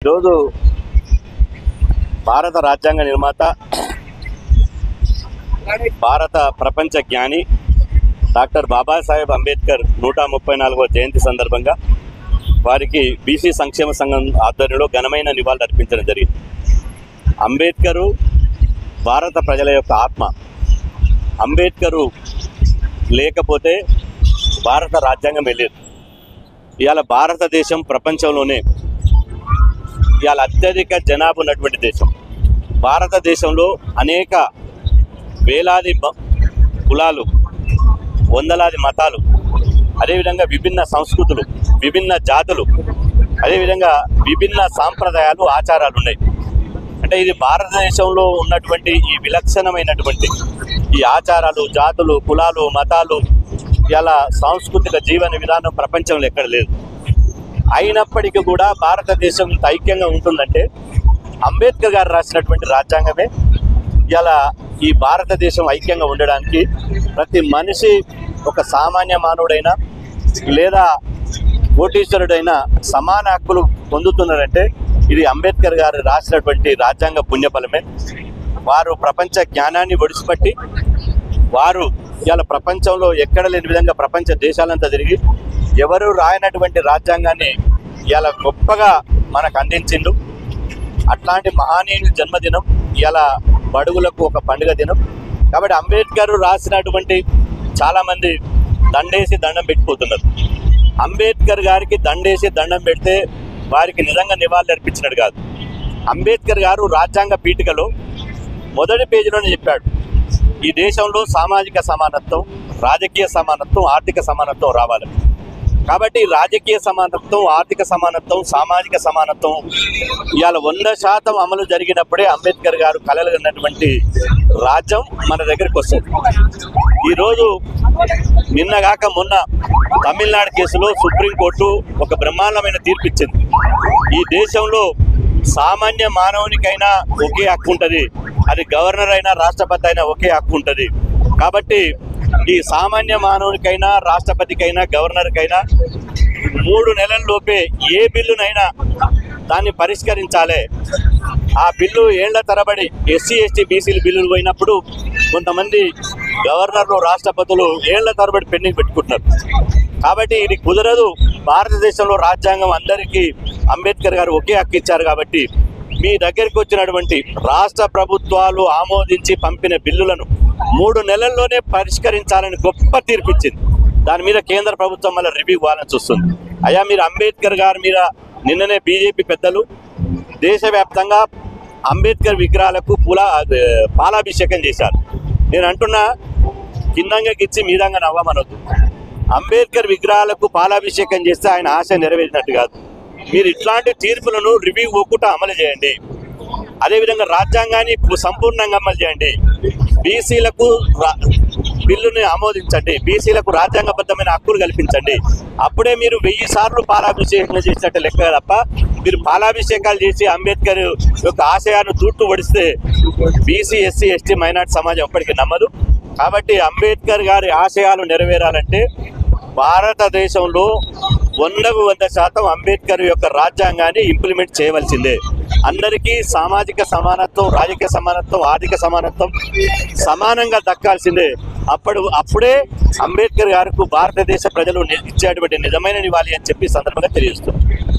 ఈరోజు భారత రాజ్యాంగ నిర్మాత, భారత ప్రపంచ జ్ఞాని డాక్టర్ బాబాసాహెబ్ అంబేద్కర్ 134వ జయంతి సందర్భంగా వారికి బీసీ సంక్షేమ సంఘం ఆధ్వర్యంలో ఘనమైన నివాళులు అర్పించడం జరిగింది. అంబేద్కరు భారత ప్రజల యొక్క ఆత్మ. అంబేద్కరు లేకపోతే భారత రాజ్యాంగం వెళ్ళేది. ఇవాళ భారతదేశం ప్రపంచంలోనే ఇవాళ అత్యధిక జనాభా ఉన్నటువంటి దేశం. భారతదేశంలో అనేక వేలాది కులాలు, వందలాది మతాలు, అదేవిధంగా విభిన్న సంస్కృతులు, విభిన్న జాతులు, అదేవిధంగా విభిన్న సాంప్రదాయాలు, ఆచారాలు ఉన్నాయి. అంటే ఇది భారతదేశంలో ఉన్నటువంటి ఈ విలక్షణమైనటువంటి ఈ ఆచారాలు, జాతులు, కులాలు, మతాలు, ఇలా సాంస్కృతిక జీవన విధానం ప్రపంచంలో ఎక్కడ లేదు. అయినప్పటికీ కూడా భారతదేశం ఐక్యంగా ఉంటుందంటే అంబేద్కర్ గారు రాసినటువంటి రాజ్యాంగమే ఇలా ఈ భారతదేశం ఐక్యంగా ఉండడానికి ప్రతి మనిషి, ఒక సామాన్య మానవుడైనా లేదా కోటీశ్వరుడైనా సమాన హక్కులు పొందుతున్నారంటే ఇది అంబేద్కర్ గారు రాసినటువంటి రాజ్యాంగ పుణ్యఫలమే. వారు ప్రపంచ జ్ఞానాన్ని ఒడిసిపట్టి వారు ఇవాళ ప్రపంచంలో ఎక్కడ లేని విధంగా ప్రపంచ దేశాలంతా తిరిగి ఎవరు రాయనటువంటి రాజ్యాంగాన్ని ఇవాళ గొప్పగా మనకు అందించిండు. అట్లాంటి మహనీయుని జన్మదినం ఇవాళ బడుగులకు ఒక పండుగ దినం. కాబట్టి అంబేద్కర్ రాసినటువంటి చాలామంది దండేసి దండం పెట్టిపోతున్నారు. అంబేద్కర్ గారికి దండేసి దండం పెడితే వారికి నిజంగా నివాళులు అర్పించినట్టు కాదు. అంబేద్కర్ గారు రాజ్యాంగ పీఠికలో మొదటి పేజీలోనే చెప్పాడు, ఈ దేశంలో సామాజిక సమానత్వం, రాజకీయ సమానత్వం, ఆర్థిక సమానత్వం రావాలి. కాబట్టి రాజకీయ సమానత్వం, ఆర్థిక సమానత్వం, సామాజిక సమానత్వం ఇవాళ 100% అమలు జరిగినప్పుడే అంబేద్కర్ గారు కలలుగన్నటువంటి రాజ్యం మన దగ్గరికి వస్తుంది. ఈరోజు నిన్నగాక మొన్న తమిళనాడు కేసులో సుప్రీంకోర్టు ఒక బ్రహ్మాండమైన తీర్పు ఇచ్చింది. ఈ దేశంలో సామాన్య మానవునికైనా ఒకే హక్కు ఉంటుంది, అది గవర్నర్ అయినా రాష్ట్రపతి అయినా ఒకే హక్కు ఉంటుంది. కాబట్టి ఈ సామాన్య మానవునికైనా, రాష్ట్రపతికైనా, గవర్నర్కైనా 3 నెలల్లోపే ఏ బిల్లునైనా దాన్ని పరిష్కరించాలి. ఆ బిల్లు ఏళ్ల తరబడి ఎస్సీ ఎస్టీ బీసీలు బిల్లులు పోయినప్పుడు కొంతమంది గవర్నర్లు, రాష్ట్రపతులు ఏళ్ల తరబడి పెండింగ్ పెట్టుకుంటున్నారు. కాబట్టి ఇది కుదరదు. భారతదేశంలో రాజ్యాంగం అందరికీ అంబేద్కర్ గారు ఒకే హక్కు ఇచ్చారు. కాబట్టి మీ దగ్గరికి వచ్చినటువంటి రాష్ట్ర ప్రభుత్వాలు ఆమోదించి పంపిన బిల్లులను 3 నెలల్లోనే పరిష్కరించాలని గొప్ప తీర్పు ఇచ్చింది. దాని మీద కేంద్ర ప్రభుత్వం మళ్ళీ రివ్యూ ఇవ్వాలని చూస్తుంది. అయ్యా, మీరు అంబేద్కర్ గారి మీద నిన్ననే బీజేపీ పెద్దలు దేశవ్యాప్తంగా అంబేద్కర్ విగ్రహాలకు పాలాభిషేకం చేశారు. నేను అంటున్నా, కిందంగా గిచ్చి మీదంగా నవ్వమనొద్దు. అంబేద్కర్ విగ్రహాలకు పాలాభిషేకం చేస్తే ఆయన ఆశ నెరవేరినట్టు కాదు. మీరు ఇట్లాంటి తీర్పులను రివ్యూ ఒక్కట అమలు చేయండి. అదేవిధంగా రాజ్యాంగాన్ని సంపూర్ణంగా అమలు చేయండి. బీసీలకు బిల్లుని ఆమోదించండి. బీసీలకు రాజ్యాంగబద్ధమైన హక్కులు కల్పించండి. అప్పుడే మీరు 1000 సార్లు పాలాభిషేకం చేసినట్టు లెక్క తప్ప మీరు పాలాభిషేకాలు చేసి అంబేద్కర్ యొక్క ఆశయాన్ని తూట్టు పడిస్తే బీసీ, ఎస్సీ, ఎస్టీ, మైనార్టీ సమాజం ఎప్పటికీ నమ్మదు. కాబట్టి అంబేద్కర్ గారి ఆశయాలు నెరవేరాలంటే భారతదేశంలో 100% అంబేద్కర్ యొక్క రాజ్యాంగాన్ని ఇంప్లిమెంట్ చేయవలసిందే. అందరికీ సామాజిక సమానత్వం, రాజకీయ సమానత్వం, ఆర్థిక సమానత్వం సమానంగా దక్కాల్సిందే. అప్పుడే అంబేద్కర్ గారికి భారతదేశ ప్రజలు ఇచ్చేటువంటి నిజమైన నివాళి అని చెప్పి సందర్భంగా తెలియజేస్తున్నారు.